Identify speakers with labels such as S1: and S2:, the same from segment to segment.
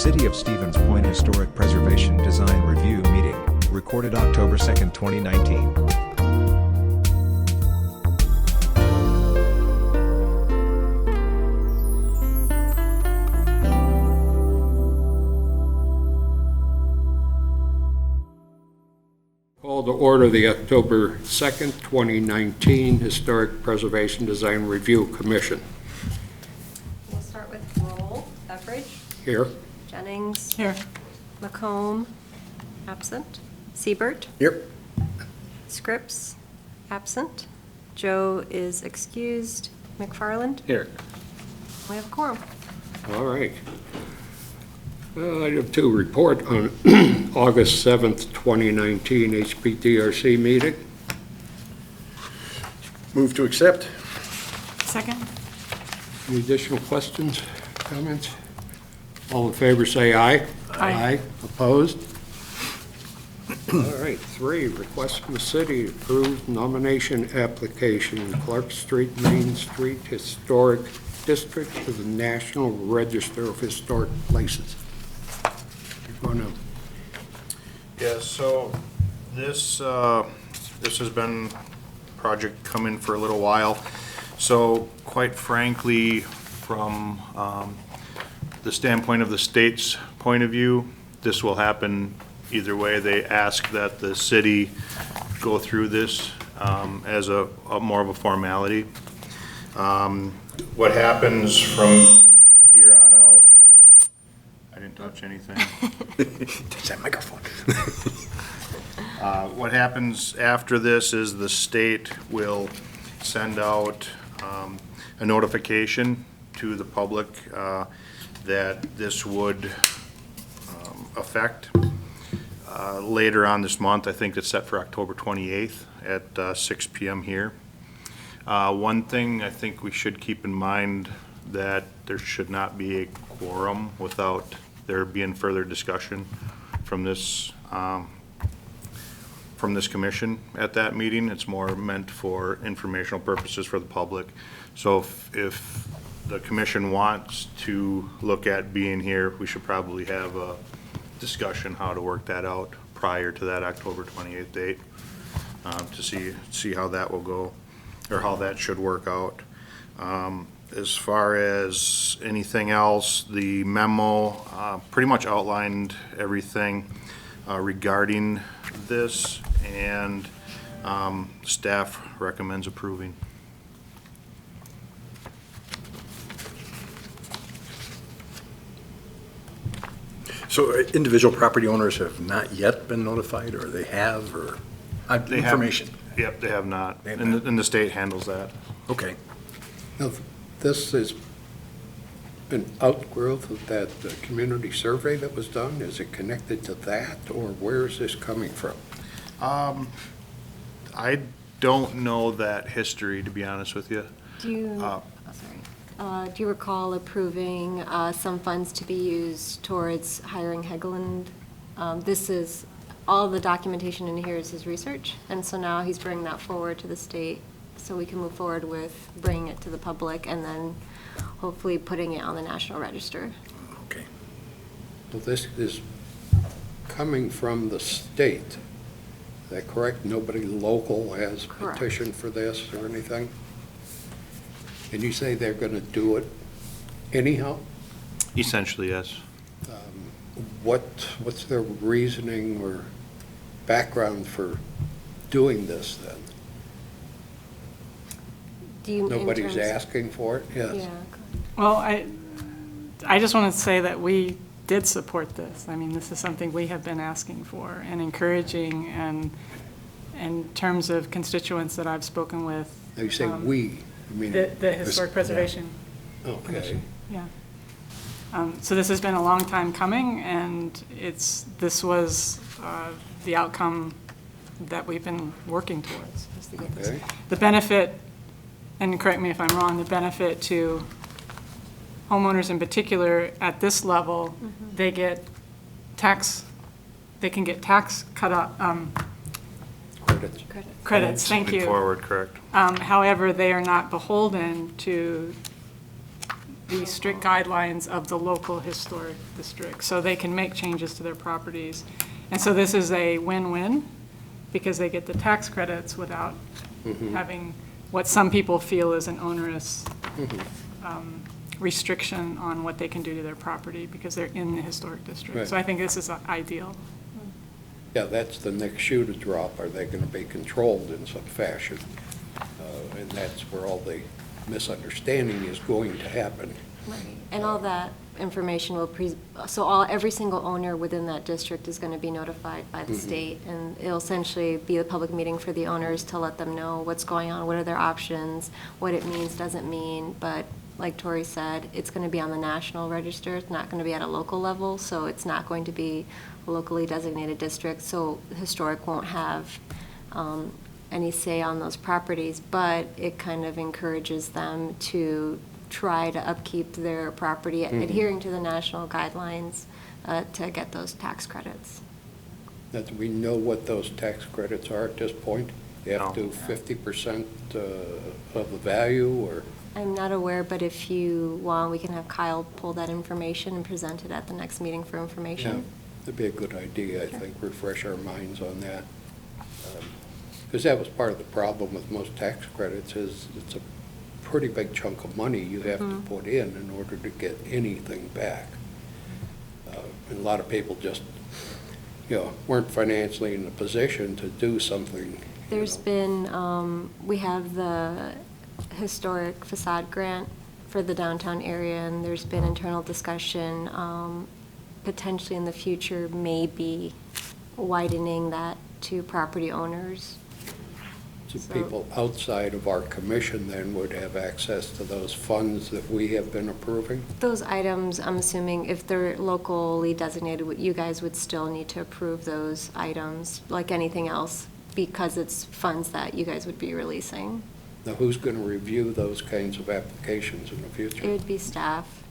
S1: City of Stevens Point Historic Preservation Design Review Meeting, recorded October 2, 2019.
S2: Call to order the October 2nd, 2019 Historic Preservation Design Review Commission.
S3: We'll start with roll. Beveridge.
S2: Here.
S3: Jennings.
S4: Here.
S3: McComb. Absent. Siebert.
S5: Yep.
S3: Scripps. Absent. Joe is excused. McFarland.
S5: Here.
S3: We have a quorum.
S2: All right. Item 2, report on August 7th, 2019 HPTRC meeting.
S5: Move to accept.
S4: Second?
S2: Any additional questions, comments? All in favor, say aye.
S4: Aye.
S2: Opposed? All right. 3, request from the city to approve nomination application, Clark Street, Main Street Historic District to the National Register of Historic Places. You're gonna
S6: Yeah, so this has been a project coming for a little while. So quite frankly, from the standpoint of the state's point of view, this will happen either way. They ask that the city go through this as a more of a formality. What happens from here on out, I didn't touch anything.
S5: Touch that microphone.
S6: What happens after this is the state will send out a notification to the public that this would affect. Later on this month, I think it's set for October 28th at 6 p.m. here. One thing I think we should keep in mind that there should not be a quorum without there being further discussion from this commission at that meeting. It's more meant for informational purposes for the public. So if the commission wants to look at being here, we should probably have a discussion how to work that out prior to that October 28th date to see how that will go, or how that should work out. As far as anything else, the memo pretty much outlined everything regarding this, and staff recommends approving.
S5: So individual property owners have not yet been notified, or they have, or
S6: They have-
S5: information?
S6: Yep, they have not,
S5: They have
S6: and
S5: not.
S6: and the state handles that.
S5: Okay.
S7: Now, this is an outgrowth of that community survey that was done? Is it connected to that, or where is this coming from?
S6: I don't know that history, to be honest with you.
S3: Do you recall approving some funds to be used towards hiring Hegeland? This is, all the documentation in here is his research, and so now he's bringing that forward to the state so we can move forward with bringing it to the public and then hopefully putting it on the National Register.
S5: Okay.
S7: Well, this is coming from the state. Is that correct? Nobody local has
S3: Correct.
S7: petitioned for this or anything? And you say they're going to do it anyhow?
S6: Essentially, yes.
S7: What's their reasoning or background for doing this then?
S3: Do you? in
S7: Nobody's
S3: terms-
S7: asking for it? Yes.
S3: Yeah.
S4: Well, I just want to say that we did support this. I mean, this is something we have been asking for and encouraging, and in terms of constituents that I've spoken with.
S7: Now you say we, you mean?
S4: The Historic Preservation
S7: Okay.
S4: Commission, yeah. So this has been a long time coming, and this was the outcome that we've been working towards, is to get this.
S7: Okay.
S4: The benefit, and correct me if I'm wrong, the benefit to homeowners in particular at this level, they can get tax
S7: Credits.
S4: credits, thank
S6: Moving
S4: you.
S6: forward, correct.
S4: However, they are not beholden to the strict guidelines of the local historic district, so they can make changes to their properties. And so this is a win-win, because they get the tax credits without having what some people feel is an onerous restriction on what they can do to their property, because they're in the historic district.
S7: Right.
S4: So I think this is ideal.
S7: Yeah, that's the next shoe to drop. Are they going to be controlled in some fashion? And that's where all the misunderstanding is going to happen.
S3: And all that information will, every single owner within that district is going to be notified by the state, and it'll essentially be a public meeting for the owners to let them know what's going on, what are their options, what it means, doesn't mean, but like Tori said, it's going to be on the national register, it's not going to be at a local level, so it's not going to be a locally designated district, so historic won't have any say on those properties, but it kind of encourages them to try to upkeep their property, adhering to the national guidelines to get those tax credits.
S7: Now, do we know what those tax credits are at this point? You have to
S6: No.
S7: do 50% of the value, or?
S3: I'm not aware, but if you want, we can have Kyle pull that information and present it at the next meeting for
S7: Yeah,
S3: information.
S7: that'd be a good idea, I think, refresh our minds on that. Because that was part of the problem with most tax credits, is it's a pretty big chunk of money you have to put in order to get anything back. And a lot of people just, weren't financially in a position to do something.
S3: There's been, we have the historic facade grant for the downtown area, and there's been internal discussion, potentially in the future, maybe widening that to property owners.
S7: So
S3: So-
S7: people outside of our commission then would have access to those funds that we have been approving?
S3: Those items, I'm assuming, if they're locally designated, you guys would still need to approve those items, like anything else, because it's funds that you guys would be releasing.
S7: Now, who's going to review those kinds of applications in the
S3: It
S7: future?
S3: would be staff.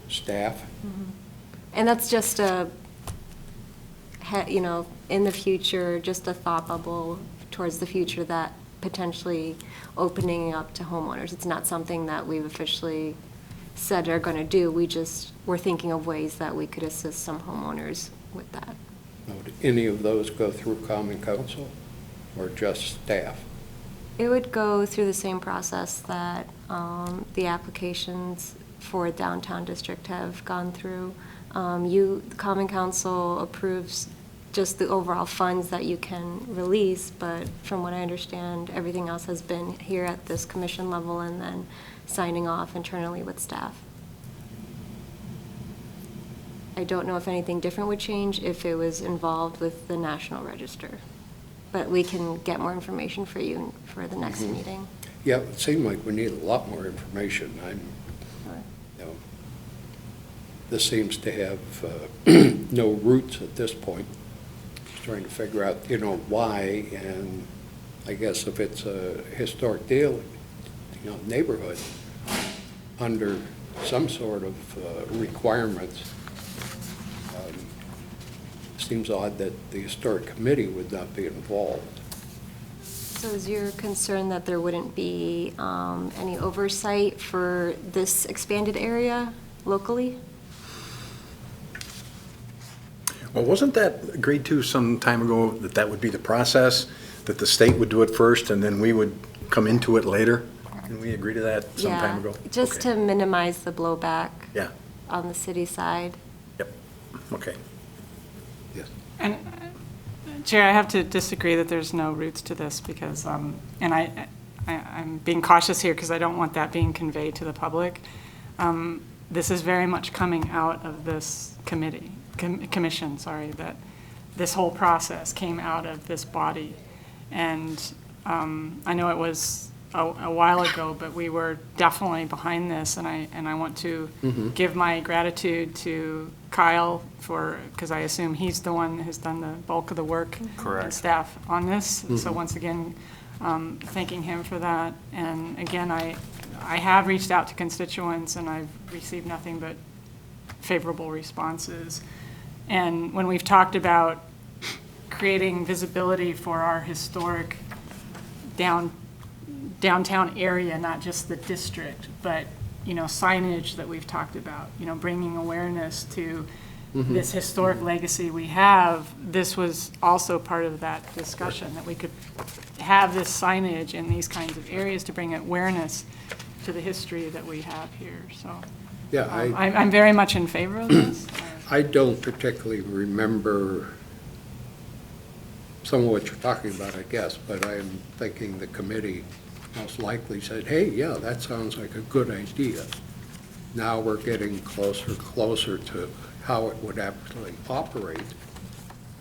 S7: Staff?
S3: And that's just in the future, just a thought bubble towards the future, that potentially opening up to homeowners. It's not something that we've officially said are going to do. We're thinking of ways that we could assist some homeowners with that.
S7: Now, do any of those go through common council or just staff?
S3: It would go through the same process that the applications for downtown district have gone through. The Common Council approves just the overall funds that you can release, but from what I understand, everything else has been here at this commission level and then signing off internally with staff. I don't know if anything different would change if it was involved with the National Register, but we can get more information for you for the next meeting.
S7: Yeah, it seemed like we need a lot more information. This seems to have no roots at this point. Just trying to figure out, why, and I guess if it's a historic deal, neighborhood, under some sort of requirements, seems odd that the historic committee would not be involved.
S3: So is your concern that there wouldn't be any oversight for this expanded area locally?
S5: Well, wasn't that agreed to some time ago, that that would be the process, that the state would do it first and then we would come into it later? Didn't we agree to that some time ago?
S3: Yeah, just
S5: Okay.
S3: to minimize the blowback
S5: Yeah,
S3: on the city side.
S5: yep, okay.
S7: Yes.
S4: And Chair, I have to disagree that there's no roots to this, because, and I'm being cautious here because I don't want that being conveyed to the public. This is very much coming out of this commission, that this whole process came out of this body. And I know it was a while ago, but we were definitely behind this, and I want to give my gratitude to Kyle because I assume he's the one that has done the bulk of the work.
S6: Correct.
S4: And staff on this. So once again, thanking him for that. And again, I have reached out to constituents, and I've received nothing but favorable responses. And when we've talked about creating visibility for our historic downtown area, not just the district, but signage that we've talked about, bringing awareness to this historic legacy we have. This was also part of that discussion, that we could have this signage in these kinds of areas to bring awareness to the history that we have here. So
S2: Yeah,
S4: I'm very much in favor of this.
S2: I don't particularly remember some of what you're talking about, I guess, but I'm thinking the committee most likely said, hey, yeah, that sounds like a good idea. Now we're getting closer to how it would actually operate.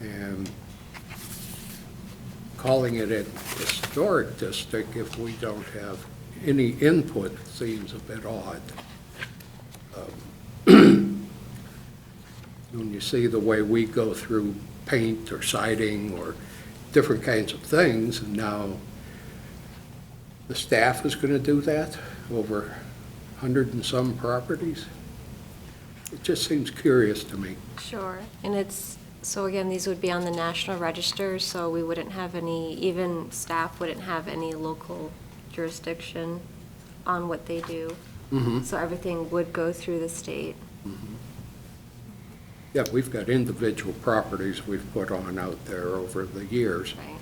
S2: And calling it a historic district, if we don't have any input, seems a bit odd. When you see the way we go through paint or siding or different kinds of things, and now the staff is going to do that over 100 and some properties, it just seems curious to me.
S3: Sure, and so again, these would be on the National Register, so we wouldn't have even staff wouldn't have any local jurisdiction on what they do. So everything would go through the state.
S2: Yeah, we've got individual properties we've put on out there over the years,
S3: Right.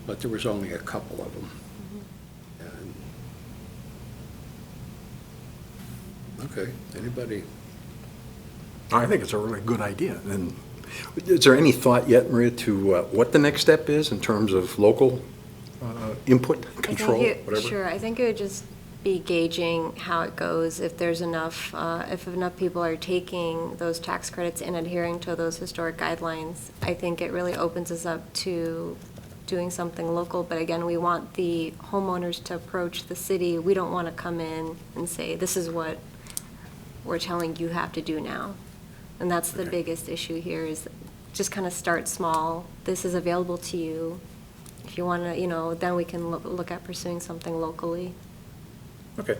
S2: but there was only a couple of them. Okay, anybody?
S5: I think it's a really good idea. And is there any thought yet, Maria, to what the next step is in terms of local input, control, whatever?
S3: Sure, I think it would just be gauging how it goes, if there's enough, if enough people are taking those tax credits and adhering to those historic guidelines. I think it really opens us up to doing something local, but again, we want the homeowners to approach the city. We don't want to come in and say, this is what we're telling you have to do now. And that's the biggest issue here, is just kind of start small. This is available to you. If you want to, then we can look at pursuing something locally.
S5: Okay.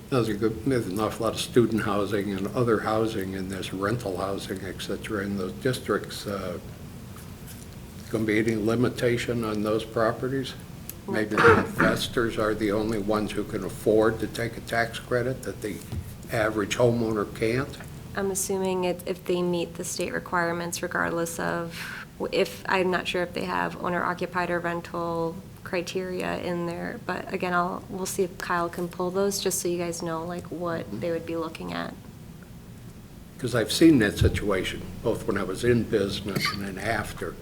S2: There's an awful lot of student housing and other housing, and there's rental housing, et cetera, in those districts. Going to be any limitation on those properties? Maybe the investors are the only ones who can afford to take a tax credit that the average homeowner can't?
S3: I'm assuming if they meet the state requirements, regardless of I'm not sure if they have owner-occupied or rental criteria in there, but again, we'll see if Kyle can pull those, just so you guys know, like, what they would be looking at.
S2: Because I've seen that situation, both when I was in business and then after.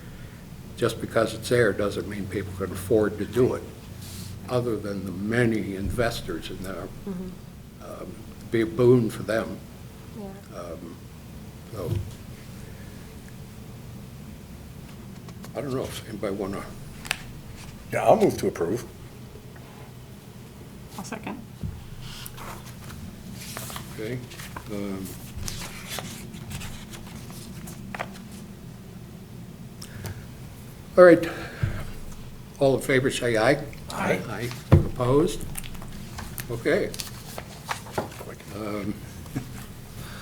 S2: Just because it's there doesn't mean people can afford to do it, other than the many investors in there. Be a boon for them.
S3: Yeah.
S2: So, I don't know if anybody want to,
S5: Yeah, I'll move to approve.
S4: I'll second.
S2: okay? All right. All in favor, say aye.
S5: Aye.
S2: Aye. Opposed? Okay.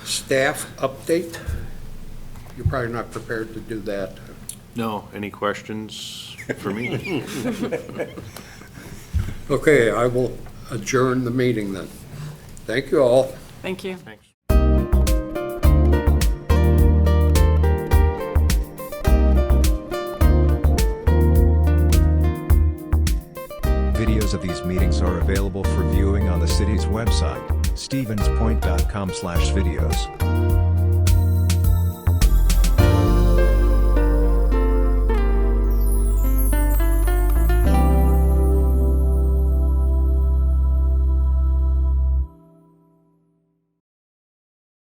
S2: Staff update? You're probably not prepared to do that.
S6: No, any questions for me?
S2: Okay, I will adjourn the meeting then. Thank you all.
S4: Thank you.
S6: Thanks.
S1: Videos of these meetings are available for viewing on the city's website, stevenspoint.com/videos.